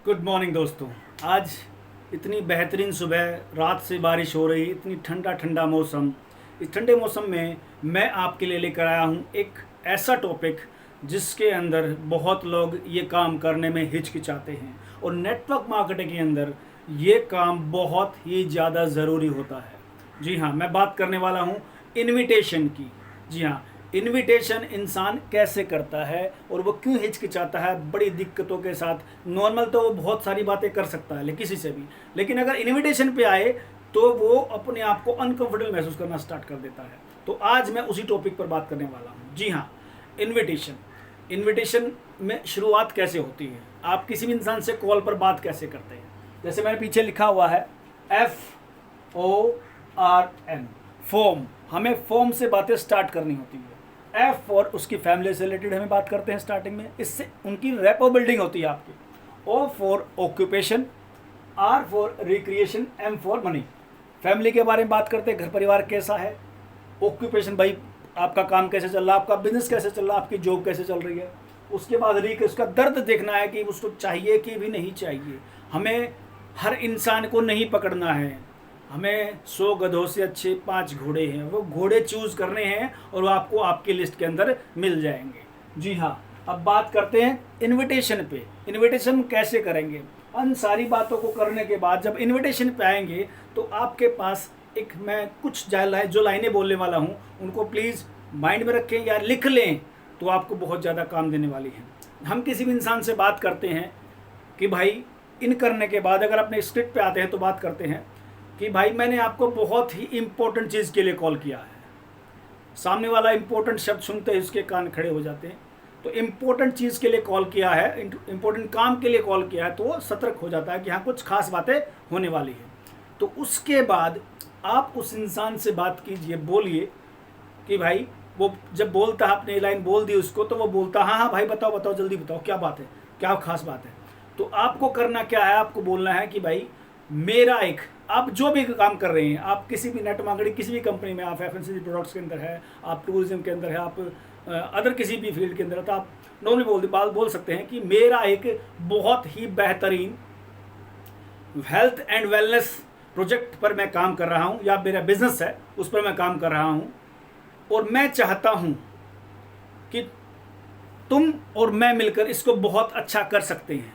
Good morning दोस्तों। आज इतनी बेहतरीन सुबह, रात से बारिश हो रही, इतनी ठंडा ठंडा मौसम। इस ठंडे मौसम में मैं आपके लिए लेकर आया हूँ एक ऐसा टॉपिक जिसके अंदर बहुत लोग ये काम करने में हिचकिचाते हैं और नेटवर्क मार्केटिंग के अंदर ये काम बहुत ही ज़्यादा ज़रूरी होता है। जी हाँ, मैं बात करने वाला हूँ इनविटेशन की। जी हाँ, इनविटेशन इंसान कैसे करता है और वो क्यों हिचकिचाता है बड़ी दिक्कतों के साथ। नॉर्मल तो वो बहुत सारी बातें कर सकता है किसी से भी, लेकिन अगर इनविटेशन पे आए तो वो अपने आप को अनकंफर्टेबल महसूस करना स्टार्ट कर देता है। तो आज मैं उसी टॉपिक पर बात करने वाला हूँ। जी हाँ, इनविटेशन। इनविटेशन में शुरुआत कैसे होती है, आप किसी भी इंसान से कॉल पर बात कैसे करते हैं। जैसे मैंने पीछे लिखा हुआ है FORM, फॉर्म। हमें फॉर्म से बातें स्टार्ट करनी होती है। F फॉर उसकी फैमिली से रिलेटेड हमें बात करते हैं स्टार्टिंग में, इससे उनकी रैपो बिल्डिंग होती है आपकी। O for occupation, R for recreation, M for money. Family के बारे में बात करते हैं, घर परिवार कैसा है। ऑक्यूपेशन, भाई आपका काम कैसे चल रहा है, आपका बिजनेस कैसे चल रहा है, आपकी जॉब कैसे चल रही है। उसके बाद उसका दर्द देखना है कि उसको चाहिए कि भी नहीं चाहिए। हमें हर इंसान को नहीं पकड़ना है, हमें 100 गधों से अच्छे 5 घोड़े हैं, वो घोड़े चूज़ करने हैं और वो आपको आपकी लिस्ट के अंदर मिल जाएंगे। जी हाँ, अब बात करते हैं इनविटेशन पे। इनविटेशन कैसे करेंगे। उन सारी बातों को करने के बाद जब इनविटेशन पे आएंगे तो आपके पास एक मैं कुछ जो लाइनें बोलने वाला हूँ उनको प्लीज़ माइंड में रखें या लिख लें, तो आपको बहुत ज़्यादा काम देने वाली हैं। हम किसी भी इंसान से बात करते हैं कि भाई इन करने के बाद अगर अपने स्क्रिप्ट पे आते हैं तो बात करते हैं कि भाई मैंने आपको बहुत ही इम्पोर्टेंट चीज़ के लिए कॉल किया है। सामने वाला इम्पोर्टेंट शब्द सुनते ही उसके कान खड़े हो जाते हैं। तो इम्पोर्टेंट चीज़ के लिए कॉल किया है, इम्पोर्टेंट काम के लिए कॉल किया है, तो वो सतर्क हो जाता है कि हाँ कुछ खास बातें होने वाली है। तो उसके बाद आप उस इंसान से बात कीजिए, बोलिए कि भाई, वो जब बोलता है, आपने लाइन बोल दी उसको, तो वो बोलता हाँ हाँ भाई बताओ बताओ जल्दी बताओ क्या बात है, क्या खास बात है। तो आपको करना क्या है, आपको बोलना है कि भाई मेरा एक, आप जो भी काम कर रहे हैं, आप किसी भी नेट मार्केटिंग किसी भी कंपनी में, आप FMCG प्रोडक्ट्स के अंदर है, आप टूरिज्म के अंदर है, आप अदर किसी भी फील्ड के अंदर है, तो आप नॉर्मली बोल सकते हैं कि मेरा एक बहुत ही बेहतरीन हेल्थ एंड वेलनेस प्रोजेक्ट पर मैं काम कर रहा हूं, या मेरा बिजनेस है उस पर मैं काम कर रहा हूं, और मैं चाहता हूं कि तुम और मैं मिलकर इसको बहुत अच्छा कर सकते हैं।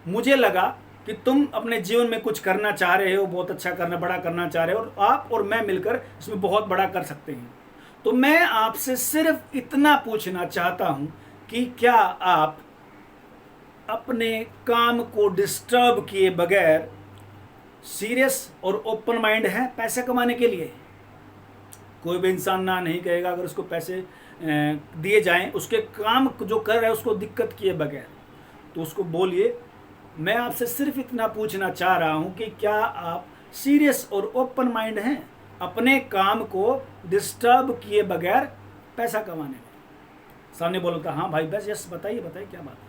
मुझे लगा कि तुम अपने जीवन में कुछ करना चाह रहे हो, बहुत अच्छा करना, बड़ा करना चाह रहे हो, और आप और मैं मिलकर इसमें बहुत बड़ा कर सकते हैं। तो मैं आपसे सिर्फ इतना पूछना चाहता हूं कि क्या आप अपने काम को डिस्टर्ब किए बगैर सीरियस और ओपन माइंड है पैसे कमाने के लिए। कोई भी इंसान ना नहीं कहेगा अगर उसको पैसे दिए जाएं, उसके काम जो कर रहा है उसको दिक्कत किए बगैर। तो उसको बोलिए, मैं आपसे सिर्फ इतना पूछना चाह रहा हूं कि क्या आप सीरियस और ओपन माइंड हैं अपने काम को डिस्टर्ब किए बगैर पैसा कमाने में। सामने बोलता हाँ भाई बस, यस बताइए बताइए क्या बात है।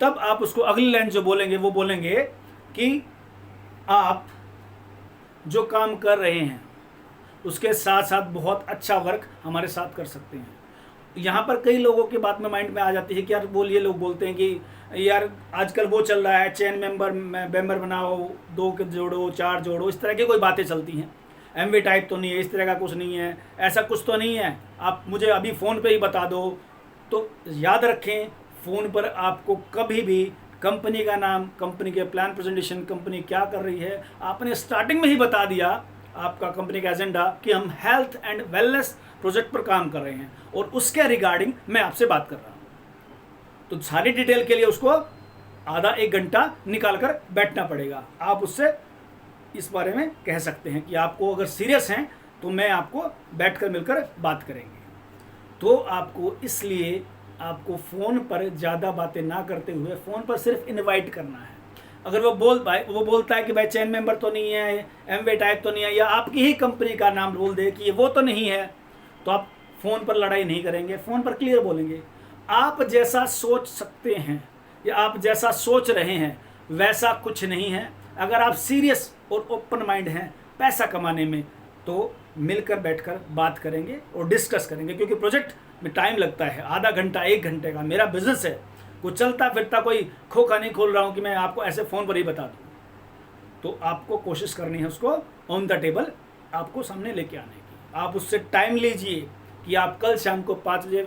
तब आप उसको अगली लाइन जो बोलेंगे वो बोलेंगे कि आप जो काम कर रहे हैं उसके साथ साथ बहुत अच्छा वर्क हमारे साथ कर सकते हैं। यहाँ पर कई लोगों की बात में माइंड में आ जाती है कि यार ये लोग बोलते हैं कि यार आजकल वो चल रहा है, चेन मेंबर बनाओ, 2 के जोड़ो, 4 जोड़ो, इस तरह की कोई बातें चलती हैं। MV टाइप तो नहीं है, इस तरह का कुछ नहीं है, ऐसा कुछ तो नहीं है, आप मुझे अभी फ़ोन पे ही बता दो। तो याद रखें, फ़ोन पर आपको कभी भी कंपनी का नाम, कंपनी के प्लान प्रेजेंटेशन, कंपनी क्या कर रही है, आपने स्टार्टिंग में ही बता दिया आपका कंपनी का एजेंडा कि हम हेल्थ एंड वेलनेस प्रोजेक्ट पर काम कर रहे हैं और उसके रिगार्डिंग मैं आपसे बात कर रहा हूँ। तो सारी डिटेल के लिए उसको आधा 1 घंटा निकाल कर बैठना पड़ेगा। आप उससे इस बारे में कह सकते हैं कि आपको अगर सीरियस हैं तो मैं आपको बैठकर मिलकर बात करेंगे। तो आपको इसलिए आपको फ़ोन पर ज़्यादा बातें ना करते हुए फ़ोन पर सिर्फ इनवाइट करना है। अगर वो बोलता है कि भाई चेन मेंबर तो नहीं है, MV टाइप तो नहीं है, या आपकी ही कंपनी का नाम बोल दे कि ये वो तो नहीं है, तो आप फ़ोन पर लड़ाई नहीं करेंगे, फ़ोन पर क्लियर बोलेंगे। आप जैसा सोच सकते हैं या आप जैसा सोच रहे हैं वैसा कुछ नहीं है। अगर आप सीरियस और ओपन माइंड हैं पैसा कमाने में, तो मिलकर बैठकर बात करेंगे और डिस्कस करेंगे, क्योंकि प्रोजेक्ट में टाइम लगता है, आधा घंटा 1 घंटे का। मेरा बिजनेस है, कोई चलता फिरता कोई खोखा नहीं खोल रहा हूँ कि मैं आपको ऐसे फ़ोन पर ही बता दूँ। तो आपको कोशिश करनी है उसको ऑन द टेबल आपको सामने लेके आने की। आप उससे टाइम लीजिए कि आप कल शाम को 5 बजे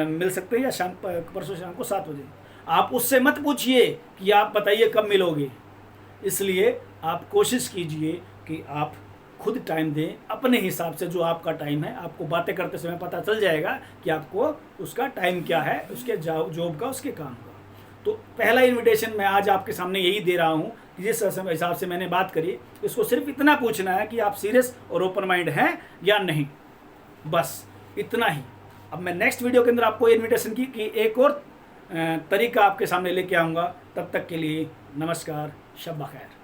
मिल सकते हैं या परसों शाम को 7 बजे। आप उससे मत पूछिए कि आप बताइए कब मिलोगे। इसलिए आप कोशिश कीजिए कि आप खुद टाइम दें अपने हिसाब से, जो आपका टाइम है। आपको बातें करते समय पता चल जाएगा कि आपको उसका टाइम क्या है, उसके जॉब का, उसके काम का। तो पहला इनविटेशन मैं आज आपके सामने यही दे रहा हूँ कि जिस हिसाब से मैंने बात करी, इसको सिर्फ इतना पूछना है कि आप सीरियस और ओपन माइंड हैं या नहीं, बस इतना ही। अब मैं नेक्स्ट वीडियो के अंदर आपको इनविटेशन की एक और तरीका आपके सामने लेके आऊँगा। तब तक के लिए नमस्कार, शब बखैर।